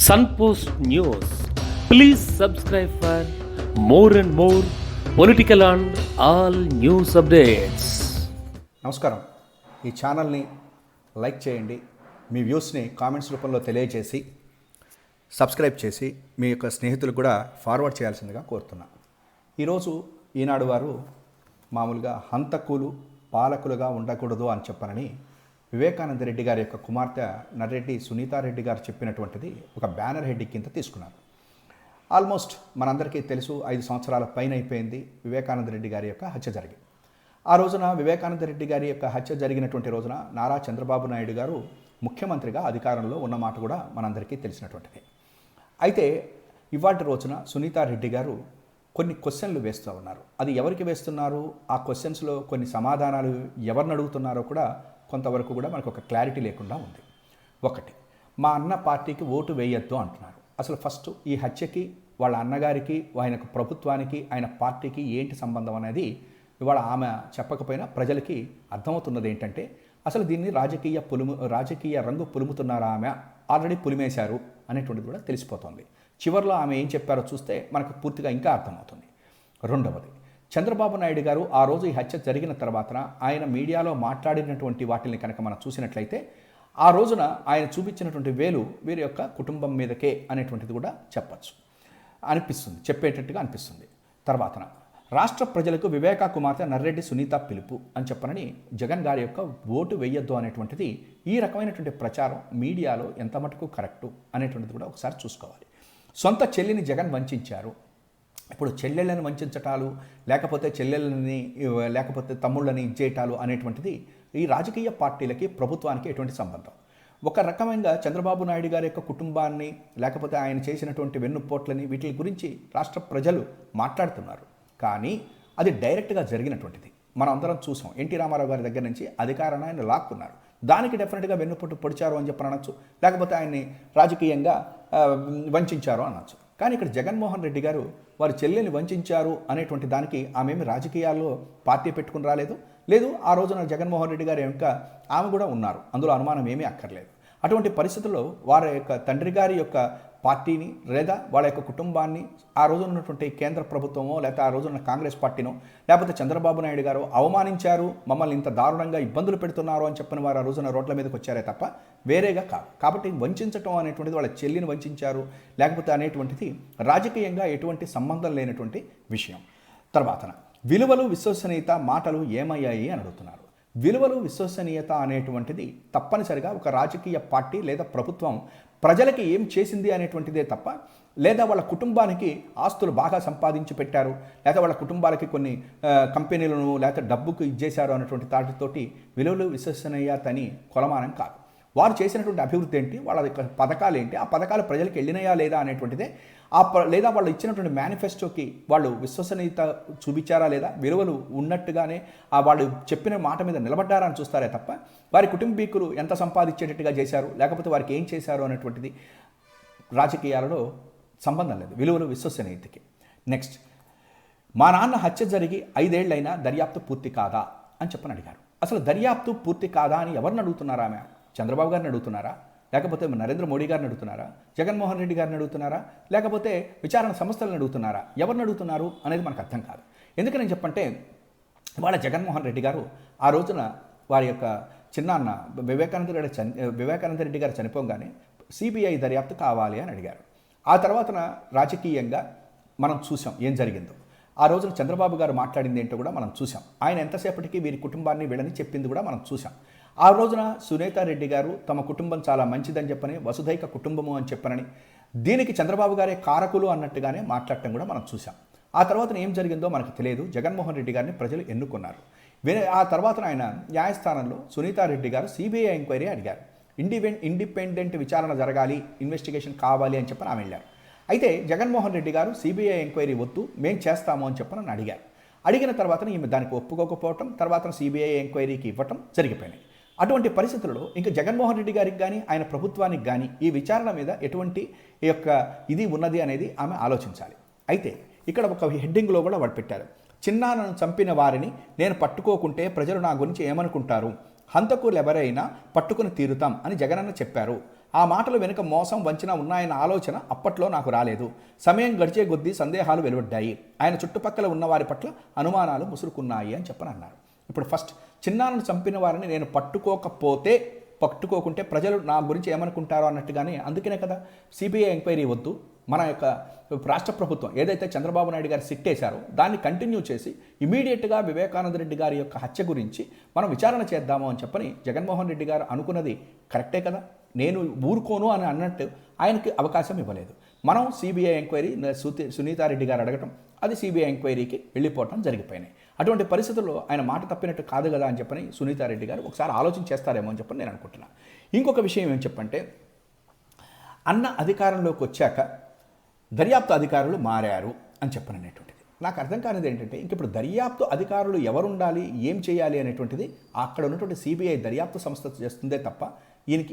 Sunpost News. Please subscribe for more and more political and all news updates. నమస్కారం. ఈ ఛానల్ని like చేయండి, మీ వ్యూస్ని comments రూపంలో తెలియజేసి సబ్స్క్రైబ్ చేసి మీ యొక్క స్నేహితులకు కూడా ఫార్వర్డ్ చేయాల్సిందిగా కోరుతున్నా. ఈరోజు ఈనాడు వారు మామూలుగా హంతకులు పాలకులుగా ఉండకూడదు అని చెప్పనని వివేకానంద రెడ్డి గారి యొక్క కుమార్తె నర్రెడ్డి సునీతారెడ్డి గారు చెప్పినటువంటిది ఒక బ్యానర్ హెడ్డింగ్ కింద తీసుకున్నారు. ఆల్మోస్ట్ మనందరికీ తెలుసు, 5 సంవత్సరాల పైన అయిపోయింది వివేకానంద రెడ్డి గారి యొక్క హత్య జరిగి. ఆ రోజున వివేకానంద రెడ్డి గారి యొక్క హత్య జరిగినటువంటి రోజున నారా చంద్రబాబు నాయుడు గారు ముఖ్యమంత్రిగా అధికారంలో ఉన్న మాట కూడా మనందరికీ తెలిసినటువంటిది. అయితే ఇవాటి రోజున సునీతారెడ్డి గారు కొన్ని క్వశ్చన్లు వేస్తూ ఉన్నారు. అది ఎవరికి వేస్తున్నారు, ఆ క్వశ్చన్స్లో కొన్ని సమాధానాలు ఎవరిని అడుగుతున్నారో కూడా కొంతవరకు కూడా మనకు ఒక క్లారిటీ లేకుండా ఉంది. ఒకటి, మా అన్న పార్టీకి ఓటు వేయొద్దు అంటున్నారు. అసలు ఫస్ట్ ఈ హత్యకి వాళ్ళ అన్నగారికి, ఆయనకు ప్రభుత్వానికి, ఆయన పార్టీకి ఏంటి సంబంధం అనేది ఇవాళ ఆమె చెప్పకపోయినా ప్రజలకి అర్థమవుతున్నది ఏంటంటే, అసలు దీన్ని రాజకీయ రంగు పులుముతున్నారా, ఆమె ఆల్రెడీ పులిమేశారు అనేటువంటిది కూడా తెలిసిపోతుంది. చివరిలో ఆమె ఏం చెప్పారో చూస్తే మనకు పూర్తిగా ఇంకా అర్థమవుతుంది. రెండవది, చంద్రబాబు నాయుడు గారు ఆ రోజు ఈ హత్య జరిగిన తర్వాత ఆయన మీడియాలో మాట్లాడినటువంటి వాటిని కనుక మనం చూసినట్లయితే, ఆ రోజున ఆయన చూపించినటువంటి వేలు వీరి యొక్క కుటుంబం మీదకే అనేటువంటిది కూడా చెప్పేటట్టుగా అనిపిస్తుంది. తర్వాతన రాష్ట్ర ప్రజలకు వివేకా కుమార్తె నర్రెడ్డి సునీత పిలుపు అని చెప్పనని జగన్ గారి యొక్క ఓటు వేయొద్దు అనేటువంటిది, ఈ రకమైనటువంటి ప్రచారం మీడియాలో ఎంత మటుకు కరెక్టు అనేటువంటిది కూడా ఒకసారి చూసుకోవాలి. సొంత చెల్లిని జగన్ వంచారు. ఇప్పుడు చెల్లెళ్ళని వంచటాలు, లేకపోతే తమ్ముళ్ళని ఇచ్చేయటాలు అనేటువంటిది ఈ రాజకీయ పార్టీలకి ప్రభుత్వానికి ఎటువంటి సంబంధం? ఒక రకమైన చంద్రబాబు నాయుడు గారి యొక్క కుటుంబాన్ని, లేకపోతే ఆయన చేసినటువంటి వెన్నుపోట్లని, వీటి గురించి రాష్ట్ర ప్రజలు మాట్లాడుతున్నారు. కానీ అది డైరెక్ట్గా జరిగినటువంటిది మనం అందరం చూసాం. ఎన్టీ రామారావు గారి దగ్గర నుంచి అధికారాన్ని ఆయన లాక్కున్నారు. దానికి డెఫినెట్గా వెన్నుపోటు పొడిచారు అని చెప్పి అనొచ్చు, లేకపోతే ఆయన్ని రాజకీయంగా వంచారు అనొచ్చు. కానీ ఇక్కడ జగన్మోహన్ రెడ్డి గారు వారి చెల్లెల్ని వంచారు అనేటువంటి దానికి ఆమెమి రాజకీయాల్లో పార్టీ పెట్టుకుని రాలేదు. ఆ రోజున జగన్మోహన్ రెడ్డి గారు ఇంకా ఆమె కూడా ఉన్నారు, అందులో అనుమానం ఏమీ అక్కర్లేదు. అటువంటి పరిస్థితుల్లో వారి యొక్క తండ్రి గారి యొక్క పార్టీని, లేదా వాళ్ళ యొక్క కుటుంబాన్ని ఆ రోజున ఉన్నటువంటి కేంద్ర ప్రభుత్వమో, లేకపోతే ఆ రోజున కాంగ్రెస్ పార్టీనో, లేకపోతే చంద్రబాబు నాయుడు గారు అవమానించారు, మమ్మల్ని ఇంత దారుణంగా ఇబ్బందులు పెడుతున్నారు అని చెప్పిన వారు ఆ రోజున రోడ్ల మీదకి వచ్చారే తప్ప వేరేగా కాదు. కాబట్టి వంచటం అనేటువంటిది, వాళ్ళ చెల్లిని వంచారు లేకపోతే అనేటువంటిది రాజకీయంగా ఎటువంటి సంబంధం లేనటువంటి విషయం. తర్వాతన విలువలు, విశ్వసనీయత మాటలు ఏమయ్యాయి అని అడుగుతున్నారు. విలువలు, విశ్వసనీయత అనేటువంటిది తప్పనిసరిగా ఒక రాజకీయ పార్టీ లేదా ప్రభుత్వం ప్రజలకి ఏం చేసింది అనేటువంటిదే తప్ప, లేదా వాళ్ళ కుటుంబానికి ఆస్తులు బాగా సంపాదించి పెట్టారు, లేదా వాళ్ళ కుటుంబాలకి కొన్ని కంపెనీలను లేకపోతే డబ్బుకు ఇచ్చేశారు అనేటువంటి తాటితోటి విలువలు, విశ్వసనీయత అని కొలమానం కాదు. వారు చేసినటువంటి అభివృద్ధి ఏంటి, వాళ్ళ పథకాలు ఏంటి, ఆ పథకాలు ప్రజలకు వెళ్ళినాయా లేదా అనేటువంటిదే, లేదా వాళ్ళు ఇచ్చినటువంటి మేనిఫెస్టోకి వాళ్ళు విశ్వసనీయత చూపించారా లేదా, విలువలు ఉన్నట్టుగానే వాళ్ళు చెప్పిన మాట మీద నిలబడ్డారా అని చూస్తారే తప్ప, వారి కుటుంబీకులు ఎంత సంపాదించేటట్టుగా చేశారు, లేకపోతే వారికి ఏం చేశారు అనేటువంటిది రాజకీయాలలో సంబంధం లేదు విలువలు, విశ్వసనీయతకి. నెక్స్ట్, మా నాన్న హత్య జరిగి 5 ఏళ్లైనా దర్యాప్తు పూర్తి కాదా అని చెప్పని అడిగారు. అసలు దర్యాప్తు పూర్తి కాదా అని ఎవరిని అడుగుతున్నారా? ఆమె చంద్రబాబు గారిని అడుగుతున్నారా, లేకపోతే నరేంద్ర మోడీ గారిని అడుగుతున్నారా, జగన్మోహన్ రెడ్డి గారిని అడుగుతున్నారా, లేకపోతే విచారణ సంస్థలను అడుగుతున్నారా? ఎవరిని అడుగుతున్నారు అనేది మనకు అర్థం కాదు. ఎందుకని నేను చెప్పంటే, వాళ్ళ జగన్మోహన్ రెడ్డి గారు ఆ రోజున వారి యొక్క చిన్నాన్న వివేకానంద రెడ్డి గారు చనిపోగానే సిబిఐ దర్యాప్తు కావాలి అని అడిగారు. ఆ తర్వాతన రాజకీయంగా మనం చూసాం ఏం జరిగిందో. ఆ రోజున చంద్రబాబు గారు మాట్లాడింది ఏంటో కూడా మనం చూసాం. ఆయన ఎంతసేపటికి వీరి కుటుంబాన్ని వీళ్ళని చెప్పింది కూడా మనం చూసాం. ఆ రోజున సునీతారెడ్డి గారు తమ కుటుంబం చాలా మంచిదని చెప్పని, వసుధైక కుటుంబము అని చెప్పనని, దీనికి చంద్రబాబు గారే కారకులు అన్నట్టుగానే మాట్లాడటం కూడా మనం చూసాం. ఆ తర్వాత ఏం జరిగిందో మనకు తెలియదు. జగన్మోహన్ రెడ్డి గారిని ప్రజలు ఎన్నుకున్నారు. ఆ తర్వాత ఆయన న్యాయస్థానంలో సునీతారెడ్డి గారు సిబిఐ ఎంక్వైరీ అడిగారు. ఇండిపెండెంట్ విచారణ జరగాలి, ఇన్వెస్టిగేషన్ కావాలి అని చెప్పని ఆమె వెళ్ళారు. అయితే జగన్మోహన్ రెడ్డి గారు సిబిఐ ఎంక్వైరీ వద్దు, మేం చేస్తాము అని చెప్పని అడిగారు. అడిగిన తర్వాత ఈమె దానికి ఒప్పుకోకపోవటం, తర్వాత సిబిఐ ఎంక్వైరీకి ఇవ్వటం జరిగిపోయినాయి. అటువంటి పరిస్థితుల్లో ఇంకా జగన్మోహన్ రెడ్డి గారికి కానీ, ఆయన ప్రభుత్వానికి కానీ ఈ విచారణ మీద ఎటువంటి ఇది ఉన్నది అనేది ఆమె ఆలోచించాలి. అయితే ఇక్కడ ఒక హెడ్డింగ్లో కూడా వాడు పెట్టారు, చిన్నాన్నను చంపిన వారిని నేను పట్టుకోకుంటే ప్రజలు నా గురించి ఏమనుకుంటారు, హంతకులు ఎవరైనా పట్టుకుని తీరుతాం అని జగనన్న చెప్పారు. ఆ మాటలు వెనుక మోసం వంచన ఉన్నాయన్న ఆలోచన అప్పట్లో నాకు రాలేదు. సమయం గడిచే కొద్దీ సందేహాలు వెలువడ్డాయి. ఆయన చుట్టుపక్కల ఉన్న వారి పట్ల అనుమానాలు ముసురుకున్నాయి అని చెప్పని అన్నారు. ఇప్పుడు ఫస్ట్, చిన్నాన్నను చంపిన వారిని నేను పట్టుకోకుంటే ప్రజలు నా గురించి ఏమనుకుంటారో అన్నట్టుగానే, అందుకనే కదా సిబిఐ ఎంక్వైరీ వద్దు, మన యొక్క రాష్ట్ర ప్రభుత్వం ఏదైతే చంద్రబాబు నాయుడు గారు సిట్టేశారో దాన్ని కంటిన్యూ చేసి ఇమీడియట్గా వివేకానంద రెడ్డి గారి యొక్క హత్య గురించి మనం విచారణ చేద్దాము అని చెప్పని జగన్మోహన్ రెడ్డి గారు అనుకున్నది కరెక్టే కదా. నేను ఊరుకోను అని అన్నట్టు ఆయనకి అవకాశం ఇవ్వలేదు. మనం సిబిఐ ఎంక్వైరీ సునీతారెడ్డి గారు అడగటం, అది సిబిఐ ఎంక్వైరీకి వెళ్ళిపోవటం జరిగిపోయినాయి. అటువంటి పరిస్థితుల్లో ఆయన మాట తప్పినట్టు కాదు కదా అని చెప్పని సునీతారెడ్డి గారు ఒకసారి ఆలోచన చేస్తారేమో అని చెప్పని నేను అనుకుంటున్నాను. ఇంకొక విషయం ఏం చెప్పంటే, అన్న అధికారంలోకి వచ్చాక దర్యాప్తు అధికారులు మారారు అని చెప్పననేటువంటిది నాకు అర్థం కానిది ఏంటంటే, ఇంక ఇప్పుడు దర్యాప్తు అధికారులు ఎవరు ఉండాలి, ఏం చేయాలి అనేటువంటిది అక్కడ ఉన్నటువంటి సిబిఐ దర్యాప్తు సంస్థ చేస్తుందే తప్ప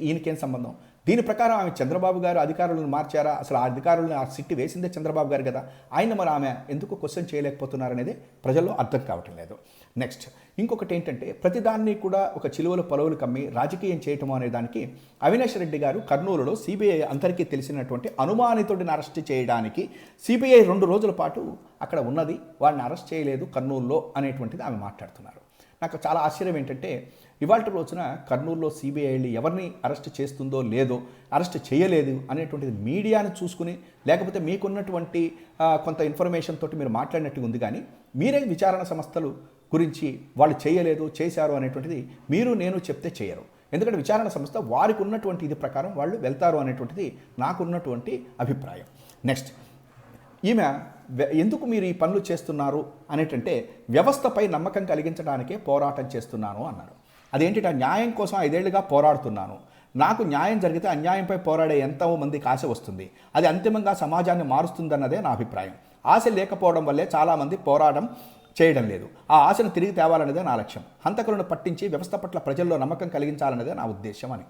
ఈయనకేం సంబంధం? దీని ప్రకారం ఆమె చంద్రబాబు గారు అధికారులను మార్చారా? అసలు ఆ అధికారులను ఆ సిట్టి వేసిందే చంద్రబాబు గారు కదా. ఆయన మరి ఆమె ఎందుకు క్వశ్చన్ చేయలేకపోతున్నారనేది ప్రజల్లో అర్థం కావటం లేదు. నెక్స్ట్ ఇంకొకటి ఏంటంటే, ప్రతిదాన్ని కూడా ఒక చిలువలు పొలవులు కమ్మి రాజకీయం చేయటం అనే దానికి అవినాష్ రెడ్డి గారు కర్నూలులో సిబిఐ అందరికీ తెలిసినటువంటి అనుమానితుడిని అరెస్ట్ చేయడానికి సిబిఐ 2 రోజుల పాటు అక్కడ ఉన్నది, వాడిని అరెస్ట్ చేయలేదు కర్నూలులో అనేటువంటిది ఆమె మాట్లాడుతున్నారు. నాకు చాలా ఆశ్చర్యం ఏంటంటే, ఇవాళ రోజున కర్నూలులో సిబిఐ ఎవరిని అరెస్ట్ చేస్తుందో లేదో, అరెస్ట్ చేయలేదు అనేటువంటిది మీడియాను చూసుకుని, లేకపోతే మీకున్నటువంటి కొంత ఇన్ఫర్మేషన్ తోటి మీరు మాట్లాడినట్టుగా ఉంది. కానీ మీరే విచారణ సంస్థలు గురించి వాళ్ళు చేయలేదు చేశారు అనేటువంటిది మీరు నేను చెప్తే చేయరు. ఎందుకంటే విచారణ సంస్థ వారికి ఉన్నటువంటి ఇది ప్రకారం వాళ్ళు వెళ్తారు అనేటువంటిది నాకున్నటువంటి అభిప్రాయం. నెక్స్ట్, ఈమె ఎందుకు మీరు ఈ పనులు చేస్తున్నారు అనేటంటే, వ్యవస్థపై నమ్మకం కలిగించడానికే పోరాటం చేస్తున్నాను అన్నారు. అదేంటి, న్యాయం కోసం 5 ఏళ్లుగా పోరాడుతున్నాను, నాకు న్యాయం జరిగితే అన్యాయంపై పోరాడే ఎంతో మందికి ఆశ వస్తుంది, అది అంతిమంగా సమాజాన్ని మారుస్తుందన్నదే నా అభిప్రాయం. ఆశ లేకపోవడం వల్లే చాలామంది పోరాటం చేయడం లేదు. ఆ ఆశను తిరిగి తేవాలనేదే నా లక్ష్యం. హంతకులను పట్టించి వ్యవస్థ పట్ల ప్రజల్లో నమ్మకం కలిగించాలనేదే నా ఉద్దేశం అని.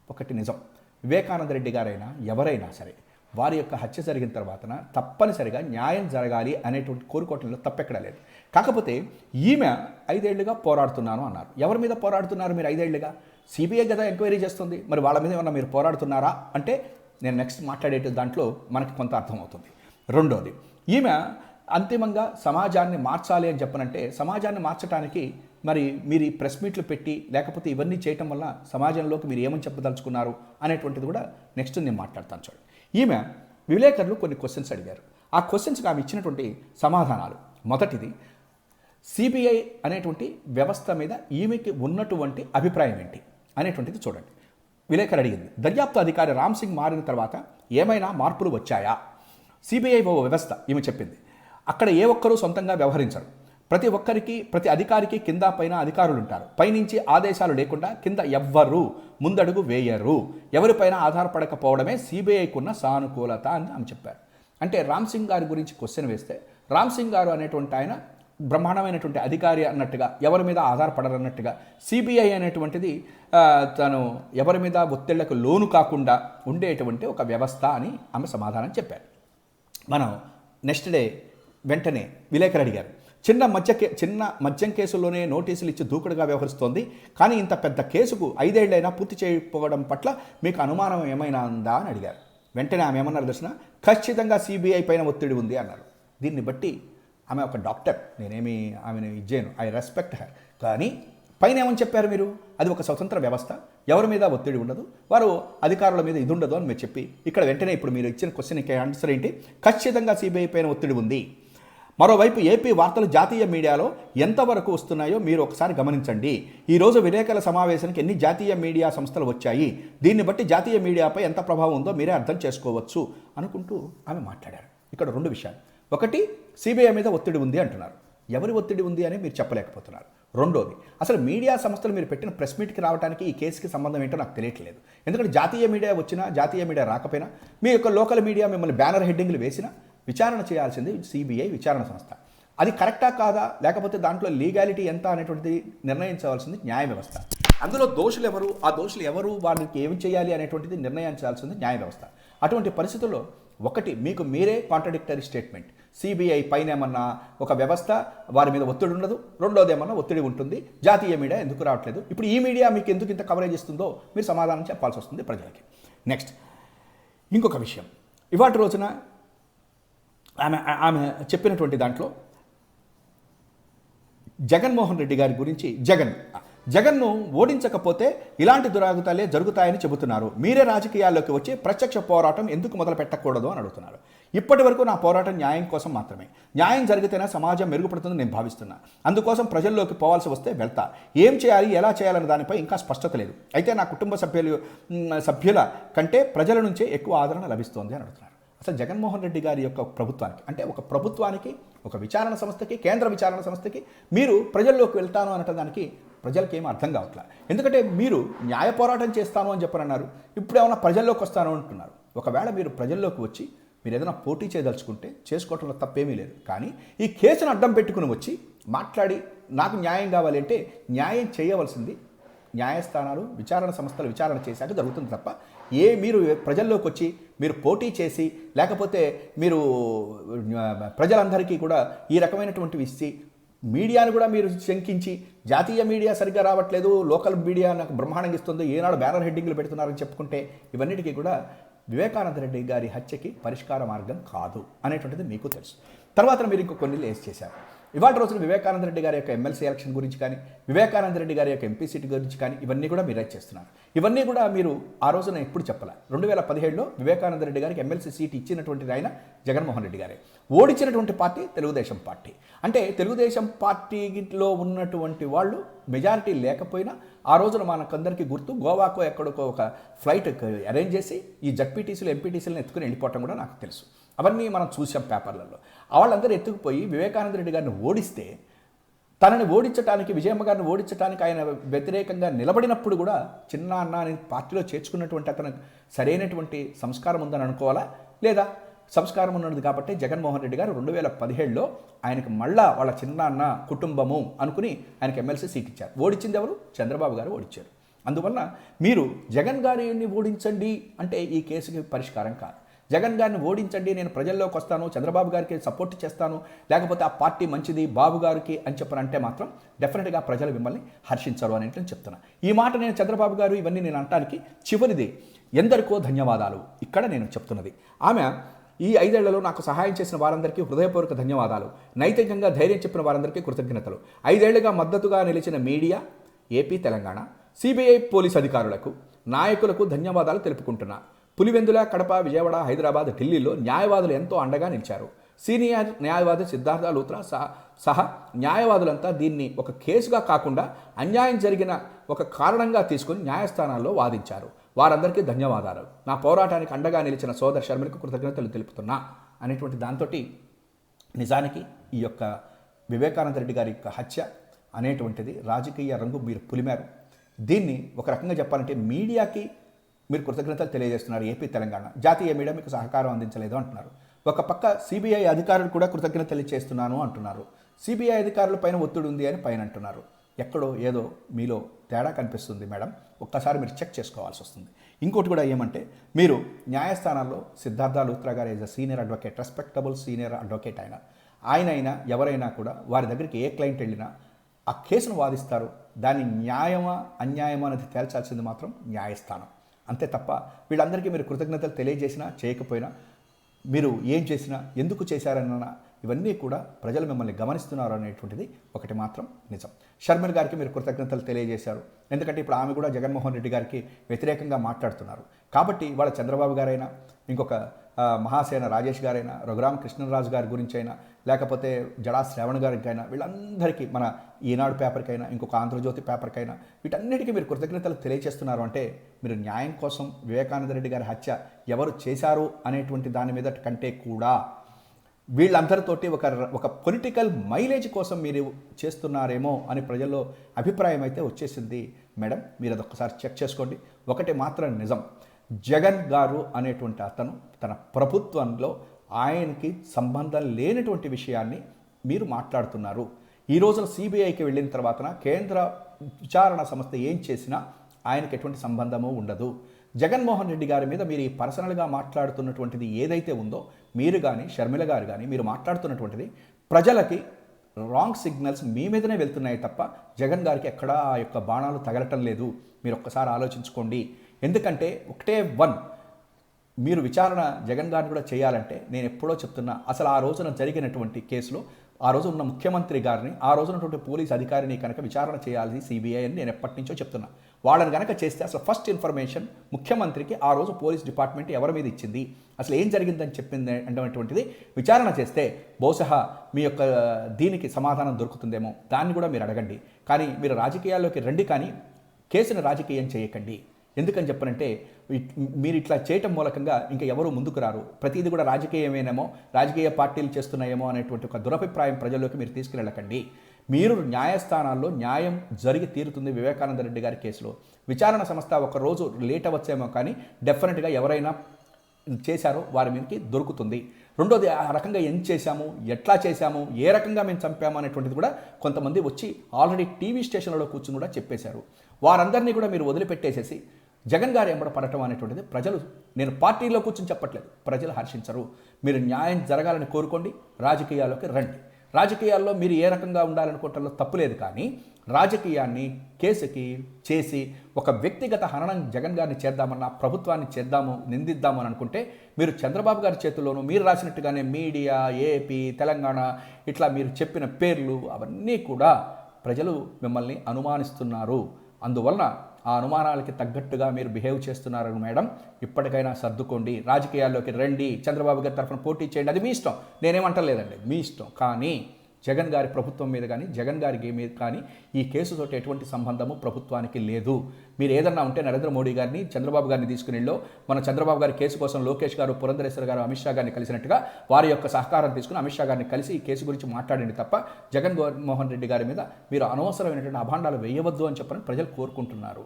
ఒకటి నిజం, వివేకానంద రెడ్డి గారైనా ఎవరైనా సరే వారి యొక్క హత్య జరిగిన తర్వాత తప్పనిసరిగా న్యాయం జరగాలి అనేటువంటి కోరుకోవటంలో తప్పెక్కడా లేదు. కాకపోతే ఈమె 5 ఏళ్లుగా పోరాడుతున్నాను అన్నారు. ఎవరి మీద పోరాడుతున్నారు మీరు 5 ఏళ్లుగా? సిబిఐ కదా ఎంక్వైరీ చేస్తుంది, మరి వాళ్ళ మీద ఏమన్నా మీరు పోరాడుతున్నారా అంటే నేను నెక్స్ట్ మాట్లాడే దాంట్లో మనకి కొంత అర్థమవుతుంది. రెండోది, ఈమె అంతిమంగా సమాజాన్ని మార్చాలి అని చెప్పనంటే, సమాజాన్ని మార్చడానికి మరి మీరు ఈ ప్రెస్ మీట్లు పెట్టి లేకపోతే ఇవన్నీ చేయటం వల్ల సమాజంలోకి మీరు ఏమని చెప్పదలుచుకున్నారు అనేటువంటిది కూడా నెక్స్ట్ నేను మాట్లాడతాను. చూడండి, ఈమె విలేకరులు కొన్ని క్వశ్చన్స్ అడిగారు. ఆ క్వశ్చన్స్కి ఆమె ఇచ్చినటువంటి సమాధానాలు, మొదటిది, సిబిఐ అనేటువంటి వ్యవస్థ మీద ఈమెకి ఉన్నటువంటి అభిప్రాయం ఏంటి అనేటువంటిది చూడండి. విలేకరు అడిగింది, దర్యాప్తు అధికారి రామ్ సింగ్ మారిన తర్వాత ఏమైనా మార్పులు వచ్చాయా? సిబిఐ ఓ వ్యవస్థ, ఈమె చెప్పింది. అక్కడ ఏ ఒక్కరూ సొంతంగా వ్యవహరించరు. ప్రతి అధికారికి కింద పైన అధికారులు ఉంటారు. పైనుంచి ఆదేశాలు లేకుండా కింద ఎవ్వరూ ముందడుగు వేయరు. ఎవరిపైన ఆధారపడకపోవడమే సిబిఐకున్న సానుకూలత అని ఆమె చెప్పారు. అంటే రామ్ సింగ్ గారి గురించి క్వశ్చన్ వేస్తే, రామ్ సింగ్ గారు అనేటువంటి ఆయన బ్రహ్మాండమైనటువంటి అధికారి అన్నట్టుగా, ఎవరి మీద ఆధారపడరన్నట్టుగా, సిబిఐ అనేటువంటిది తను ఎవరి మీద ఒత్తిళ్లకు లోను కాకుండా ఉండేటువంటి ఒక వ్యవస్థ అని ఆమె సమాధానం చెప్పారు. మనం నెక్స్ట్ డే వెంటనే విలేకరు అడిగారు, చిన్న మద్యం కేసుల్లోనే నోటీసులు ఇచ్చి దూకుడుగా వ్యవహరిస్తోంది, కానీ ఇంత పెద్ద కేసుకు 5 ఏళ్లైనా పూర్తి చేయకపోవడం పట్ల మీకు అనుమానం ఏమైనా ఉందా అని అడిగారు. వెంటనే ఆమె ఏమన్నారు తెలిసిన, ఖచ్చితంగా సిబిఐ పైన ఒత్తిడి ఉంది అన్నారు. దీన్ని బట్టి ఆమె ఒక డాక్టర్, నేనేమి ఆమెను ఇచ్చాను, ఐ రెస్పెక్ట్ హర్. కానీ పైన ఏమని చెప్పారు మీరు, అది ఒక స్వతంత్ర వ్యవస్థ, ఎవరి మీద ఒత్తిడి ఉండదు, వారు అధికారుల మీద ఇది ఉండదు అని మీరు చెప్పి, ఇక్కడ వెంటనే ఇప్పుడు మీరు ఇచ్చిన క్వశ్చన్కి ఆన్సర్ ఏంటి, ఖచ్చితంగా సిబిఐ పైన ఒత్తిడి ఉంది. మరోవైపు ఏపీ వార్తలు జాతీయ మీడియాలో ఎంతవరకు వస్తున్నాయో మీరు ఒకసారి గమనించండి. ఈరోజు విలేకరుల సమావేశానికి ఎన్ని జాతీయ మీడియా సంస్థలు వచ్చాయి, దీన్ని బట్టి జాతీయ మీడియాపై ఎంత ప్రభావం ఉందో మీరే అర్థం చేసుకోవచ్చు అనుకుంటూ ఆమె మాట్లాడారు. ఇక్కడ 2 విషయాలు, ఒకటి సిబిఐ మీద ఒత్తిడి ఉంది అంటున్నారు, ఎవరి ఒత్తిడి ఉంది అని మీరు చెప్పలేకపోతున్నారు. రెండోది, అసలు మీడియా సంస్థలు మీరు పెట్టిన ప్రెస్ మీట్కి రావడానికి ఈ కేసుకి సంబంధం ఏంటో నాకు తెలియట్లేదు. ఎందుకంటే జాతీయ మీడియా వచ్చినా జాతీయ మీడియా రాకపోయినా మీ యొక్క లోకల్ మీడియా మిమ్మల్ని బ్యానర్ హెడ్డింగ్లు వేసినా విచారణ చేయాల్సింది సిబిఐ విచారణ సంస్థ. అది కరెక్టా కాదా, లేకపోతే దాంట్లో లీగాలిటీ ఎంత అనేటువంటిది నిర్ణయించవలసింది న్యాయ వ్యవస్థ. అందులో దోషులు ఎవరు, ఆ దోషులు ఎవరు, వారికి ఏమి చేయాలి అనేటువంటిది నిర్ణయించాల్సింది న్యాయ వ్యవస్థ. అటువంటి పరిస్థితుల్లో ఒకటి, మీకు మీరే కాంట్రడిక్టరీ స్టేట్మెంట్, సిబిఐ పైన ఏమన్నా ఒక వ్యవస్థ వారి మీద ఒత్తిడి ఉండదు, రెండోది ఏమన్నా ఒత్తిడి ఉంటుంది, జాతీయ మీడియా ఎందుకు రావట్లేదు, ఇప్పుడు ఈ మీడియా మీకు ఎందుకు ఇంత కవరేజ్ ఇస్తుందో మీరు సమాధానం చెప్పాల్సి వస్తుంది ప్రజలకి. నెక్స్ట్ ఇంకొక విషయం, ఇవాటి రోజున ఆమె చెప్పినటువంటి దాంట్లో జగన్మోహన్ రెడ్డి గారి గురించి జగన్ను ఓడించకపోతే ఇలాంటి దురాగతాలే జరుగుతాయని చెబుతున్నారు. మీరే రాజకీయాల్లోకి వచ్చి ప్రత్యక్ష పోరాటం ఎందుకు మొదలు పెట్టకూడదు అని అడుగుతున్నారు. ఇప్పటి వరకు నా పోరాటం న్యాయం కోసం మాత్రమే. న్యాయం జరిగితేనే సమాజం మెరుగుపడుతుందని నేను భావిస్తున్నా. అందుకోసం ప్రజల్లోకి పోవాల్సి వస్తే వెళ్తా. ఏం చేయాలి, ఎలా చేయాలన్న దానిపై ఇంకా స్పష్టత లేదు. అయితే నా కుటుంబ సభ్యుల కంటే ప్రజల నుంచే ఎక్కువ ఆదరణ లభిస్తోంది అని అడుగుతున్నారు. అసలు జగన్మోహన్ రెడ్డి గారి యొక్క ప్రభుత్వానికి, అంటే ఒక ప్రభుత్వానికి, ఒక విచారణ సంస్థకి, కేంద్ర విచారణ సంస్థకి మీరు ప్రజల్లోకి వెళ్తాను అనటం దానికి ప్రజలకి ఏమీ అర్థం కావట్లేదు. ఎందుకంటే మీరు న్యాయ పోరాటం చేస్తాను అని చెప్పనన్నారు, ఇప్పుడు ఏమైనా ప్రజల్లోకి వస్తాను అంటున్నారు. ఒకవేళ మీరు ప్రజల్లోకి వచ్చి మీరు ఏదైనా పోటీ చేయదలుచుకుంటే చేసుకోవటంలో తప్పేమీ లేదు. కానీ ఈ కేసును అడ్డం పెట్టుకుని వచ్చి మాట్లాడి నాకు న్యాయం కావాలి అంటే న్యాయం చేయవలసింది న్యాయస్థానాలు, విచారణ సంస్థలు విచారణ చేశాక జరుగుతుంది తప్ప మీరు ప్రజల్లోకి వచ్చి మీరు పోటీ చేసి, లేకపోతే మీరు ప్రజలందరికీ కూడా ఈ రకమైనటువంటివి ఇచ్చి, మీడియాను కూడా మీరు శంకించి, జాతీయ మీడియా సరిగ్గా రావట్లేదు, లోకల్ మీడియా నాకు బ్రహ్మాండంగా ఇస్తుంది, ఏనాడు బ్యానర్ హెడ్డింగ్లు పెడుతున్నారని చెప్పుకుంటే ఇవన్నిటికీ కూడా వివేకానంద రెడ్డి గారి హత్యకి పరిష్కార మార్గం కాదు అనేటువంటిది మీకు తెలుసు. తర్వాత మీరు ఇంకో కొన్ని లేస్ చేశారు. ఇవాళ రోజున వివేకానంద రెడ్డి గారి యొక్క ఎమ్మెల్సీ ఎలక్షన్ గురించి కానీ, వివేకానంద రెడ్డి గారి యొక్క ఎంపీ సీట్ గురించి కానీ ఇవన్నీ కూడా మీరు రైట్ చేస్తున్నారు. ఇవన్నీ కూడా మీరు ఆ రోజున ఎప్పుడు చెప్పాల. 2017లో వివేకానంద రెడ్డి గారికి ఎమ్మెల్సీ సీట్ ఇచ్చినటువంటిది ఆయన జగన్మోహన్ రెడ్డి గారే. ఓడించినటువంటి పార్టీ తెలుగుదేశం పార్టీ. అంటే తెలుగుదేశం పార్టీలో ఉన్నటువంటి వాళ్ళు మెజారిటీ లేకపోయినా ఆ రోజున మనకందరికీ గుర్తు, గోవాకో ఎక్కడికో ఒక ఫ్లైట్ అరేంజ్ చేసి ఈ జడ్పీటీసీలు ఎంపీటీసీలను ఎత్తుకుని వెళ్ళిపోవటం కూడా నాకు తెలుసు. అవన్నీ మనం చూసాం పేపర్లలో. వాళ్ళందరూ ఎత్తుకుపోయి వివేకానంద రెడ్డి గారిని ఓడిస్తే, తనని ఓడించడానికి, విజయమ్మ గారిని ఓడించడానికి ఆయన వ్యతిరేకంగా నిలబడినప్పుడు కూడా చిన్న అన్న అని పార్టీలో చేర్చుకున్నటువంటి అతను సరైనటువంటి సంస్కారం ఉందని అనుకోవాలా, లేదా సంస్కారం ఉన్నది కాబట్టి జగన్మోహన్ రెడ్డి గారు 2017లో ఆయనకు మళ్ళా వాళ్ళ చిన్న అన్న కుటుంబము అనుకుని ఆయనకు ఎమ్మెల్సీ సీట్ ఇచ్చారు. ఓడించింది ఎవరు? చంద్రబాబు గారు ఓడించారు. అందువల్ల మీరు జగన్ గారిని ఓడించండి అంటే ఈ కేసుకి పరిష్కారం కాదు. జగన్ గారిని ఓడించండి, నేను ప్రజల్లోకి వస్తాను, చంద్రబాబు గారికి సపోర్ట్ చేస్తాను, లేకపోతే ఆ పార్టీ మంచిది బాబు గారికి అని చెప్పనంటే మాత్రం డెఫినెట్గా ప్రజలు మిమ్మల్ని హర్షించరు అని చెప్తున్నా. ఈ మాట నేను చంద్రబాబు గారు ఇవన్నీ నేను అనటానికి చివరిది ఎందరికో ధన్యవాదాలు ఇక్కడ నేను చెప్తున్నది. ఆమె ఈ 5 ఏళ్లలో నాకు సహాయం చేసిన వారందరికీ హృదయపూర్వక ధన్యవాదాలు, నైతికంగా ధైర్యం చెప్పిన వారందరికీ కృతజ్ఞతలు, 5 ఏళ్లుగా మద్దతుగా నిలిచిన media, AP, Telangana, CBI police అధికారులకు, నాయకులకు ధన్యవాదాలు తెలుపుకుంటున్నా. పులివెందుల, కడప, విజయవాడ, హైదరాబాద్, ఢిల్లీలో న్యాయవాదులు ఎంతో అండగా నిలిచారు. సీనియర్ న్యాయవాది సిద్ధార్థ లూత్రా సహా న్యాయవాదులంతా దీన్ని ఒక కేసుగా కాకుండా అన్యాయం జరిగిన ఒక కారణంగా తీసుకుని న్యాయస్థానాల్లో వాదించారు. వారందరికీ ధన్యవాదాలు. నా పోరాటానికి అండగా నిలిచిన సోదర శర్మలకు కృతజ్ఞతలు తెలుపుతున్నా అనేటువంటి దాంతో నిజానికి ఈ యొక్క వివేకానంద రెడ్డి గారి యొక్క హత్య అనేటువంటిది రాజకీయ రంగు మీరు పులిమారు. దీన్ని ఒక రకంగా చెప్పాలంటే మీడియాకి మీరు కృతజ్ఞతలు తెలియజేస్తున్నారు. ఏపీ, తెలంగాణ జాతీయ మీడియా మీకు సహకారం అందించలేదు అంటున్నారు. ఒక పక్క సిబిఐ అధికారులు కూడా కృతజ్ఞతలు తెలియజేస్తున్నాను అంటున్నారు. సిబిఐ అధికారుల పైన ఒత్తిడి ఉంది అని పైన అంటున్నారు. ఎక్కడో ఏదో మీలో తేడా కనిపిస్తుంది మేడం, ఒక్కసారి మీరు చెక్ చేసుకోవాల్సి వస్తుంది. ఇంకోటి కూడా ఏమంటే, మీరు న్యాయస్థానాల్లో సిద్ధార్థ లూత్రా గారు is a senior advocate, respectable senior advocate ఆయనైనా ఎవరైనా కూడా వారి దగ్గరికి ఏ క్లయింట్ వెళ్ళినా ఆ కేసును వాదిస్తారు. దాని న్యాయమా అన్యాయమా అనేది తేల్చాల్సింది మాత్రం న్యాయస్థానం. అంతే తప్ప వీళ్ళందరికీ మీరు కృతజ్ఞతలు తెలియజేసినా చేయకపోయినా, మీరు ఏం చేసినా ఎందుకు చేశారన్న ఇవన్నీ కూడా ప్రజలు మిమ్మల్ని గమనిస్తున్నారు అనేటువంటిది ఒకటి మాత్రం నిజం. షర్మిల గారికి మీరు కృతజ్ఞతలు తెలియజేశారు, ఎందుకంటే ఇప్పుడు ఆమె కూడా జగన్మోహన్ రెడ్డి గారికి వ్యతిరేకంగా మాట్లాడుతున్నారు. కాబట్టి వాళ్ళ చంద్రబాబు గారైనా, ఇంకొక మహాసేన రాజేష్ గారైనా, రఘురామ కృష్ణరాజు గారి గురించి అయినా, లేకపోతే జడా శ్రావణ్ గారికైనా, వీళ్ళందరికీ, మన ఈనాడు పేపర్కైనా, ఇంకొక ఆంధ్రజ్యోతి పేపర్కైనా, వీటన్నిటికీ మీరు కృతజ్ఞతలు తెలియజేస్తున్నారు అంటే మీరు న్యాయం కోసం వివేకానంద రెడ్డి గారి హత్య ఎవరు చేశారు అనేటువంటి దాని మీద కంటే కూడా వీళ్ళందరితోటి ఒక పొలిటికల్ మైలేజ్ కోసం మీరు చేస్తున్నారేమో అని ప్రజల్లో అభిప్రాయం అయితే వచ్చేసింది మేడం. మీరు అదొక్కసారి చెక్ చేసుకోండి. ఒకటి మాత్రం నిజం, జగన్ గారు అనేటువంటి అతను తన ప్రభుత్వంలో ఆయనకి సంబంధం లేనటువంటి విషయాన్ని మీరు మాట్లాడుతున్నారు. ఈ రోజున సిబిఐకి వెళ్ళిన తర్వాత కేంద్ర విచారణ సంస్థ ఏం చేసినా ఆయనకి ఎటువంటి సంబంధము ఉండదు. జగన్మోహన్ రెడ్డి గారి మీద మీరు ఈ పర్సనల్గా మాట్లాడుతున్నటువంటిది ఏదైతే ఉందో, మీరు కానీ షర్మిల గారు కానీ మీరు మాట్లాడుతున్నటువంటిది ప్రజలకి రాంగ్ సిగ్నల్స్ మీ మీదనే వెళ్తున్నాయి తప్ప జగన్ గారికి ఎక్కడా ఆ యొక్క బాణాలు తగలటం లేదు. మీరు ఒక్కసారి ఆలోచించుకోండి. ఎందుకంటే ఒకటే వన్, మీరు విచారణ జగన్ గారిని కూడా చేయాలంటే నేను ఎప్పుడో చెప్తున్నా, అసలు ఆ రోజున జరిగినటువంటి కేసులో ఆ రోజు ఉన్న ముఖ్యమంత్రి గారిని, ఆ రోజు ఉన్నటువంటి పోలీస్ అధికారిని కనుక విచారణ చేయాలి సిబిఐ అని నేను ఎప్పటి నుంచో చెప్తున్నా. వాళ్ళని కనుక చేస్తే అసలు ఫస్ట్ ఇన్ఫర్మేషన్ ముఖ్యమంత్రికి ఆ రోజు పోలీస్ డిపార్ట్మెంట్ ఎవరి మీద ఇచ్చింది, అసలు ఏం జరిగిందని చెప్పింది అనేటువంటిది విచారణ చేస్తే బహుశా మీ యొక్క దీనికి సమాధానం దొరుకుతుందేమో. దాన్ని కూడా మీరు అడగండి. కానీ మీరు రాజకీయాల్లోకి రండి, కానీ కేసును రాజకీయం చేయకండి. ఎందుకని చెప్పనంటే మీరు ఇట్లా చేయటం మూలకంగా ఇంకా ఎవరు ముందుకు రారు. ప్రతిదీ కూడా రాజకీయమేనేమో, రాజకీయ పార్టీలు చేస్తున్నాయేమో అనేటువంటి ఒక దురభిప్రాయం ప్రజల్లోకి మీరు తీసుకెళ్ళకండి. మీరు న్యాయస్థానాల్లో న్యాయం జరిగి తీరుతుంది. వివేకానంద రెడ్డి గారి కేసులో విచారణ సంస్థ ఒక రోజు లేట్ అవ్వచ్చేమో, కానీ డెఫినెట్గా ఎవరైనా చేశారో వారి మీదకి దొరుకుతుంది. రెండోది, ఆ రకంగా ఏం చేశాము, ఎట్లా చేశాము, ఏ రకంగా మేము చంపాము అనేటువంటిది కూడా కొంతమంది వచ్చి ఆల్రెడీ టీవీ స్టేషన్లలో కూర్చుని కూడా చెప్పేశారు. వారందరినీ కూడా మీరు వదిలిపెట్టేసేసి జగన్ గారు ఎంబడ పడటం అనేటువంటిది ప్రజలు, నేను పార్టీలో కూర్చొని చెప్పట్లేదు, ప్రజలు హర్షించరు. మీరు న్యాయం జరగాలని కోరుకోండి, రాజకీయాల్లోకి రండి. రాజకీయాల్లో మీరు ఏ రకంగా ఉండాలనుకోవటంలో తప్పులేదు, కానీ రాజకీయాన్ని కేసుకి చేసి ఒక వ్యక్తిగత హననం జగన్ గారిని చేద్దామన్నా, ప్రభుత్వాన్ని చేద్దాము, నిందిద్దాము అని అనుకుంటే మీరు చంద్రబాబు గారి చేతుల్లోనూ మీరు రాసినట్టుగానే మీడియా, ఏపీ, తెలంగాణ ఇట్లా మీరు చెప్పిన పేర్లు అవన్నీ కూడా ప్రజలు మిమ్మల్ని అనుమానిస్తున్నారు. అందువలన ఆ అనుమానాలకి తగ్గట్టుగా మీరు బిహేవ్ చేస్తున్నారు మేడం. ఇప్పటికైనా సర్దుకోండి, రాజకీయాల్లోకి రండి, చంద్రబాబు గారి తరఫున పోటీ చేయండి. అది మీ ఇష్టం, నేనేమంటలేదండి, మీ ఇష్టం. కానీ జగన్ గారి ప్రభుత్వం మీద కానీ, జగన్ గారికి మీద కానీ ఈ కేసుతో ఎటువంటి సంబంధము ప్రభుత్వానికి లేదు. మీరు ఏదన్నా ఉంటే నరేంద్ర మోడీ గారిని, చంద్రబాబు గారిని తీసుకుని మన చంద్రబాబు గారి కేసు కోసం లోకేష్ గారు, పురంధరేశ్వర్ గారు, అమిత్ షా గారిని కలిసినట్టుగా వారి యొక్క సహకారం తీసుకుని అమిత్ షా గారిని కలిసి ఈ కేసు గురించి మాట్లాడండి తప్ప జగన్ మోహన్ రెడ్డి గారి మీద మీరు అనవసరమైనటువంటి అభాండాలు వేయవద్దు అని చెప్పని ప్రజలు కోరుకుంటున్నారు.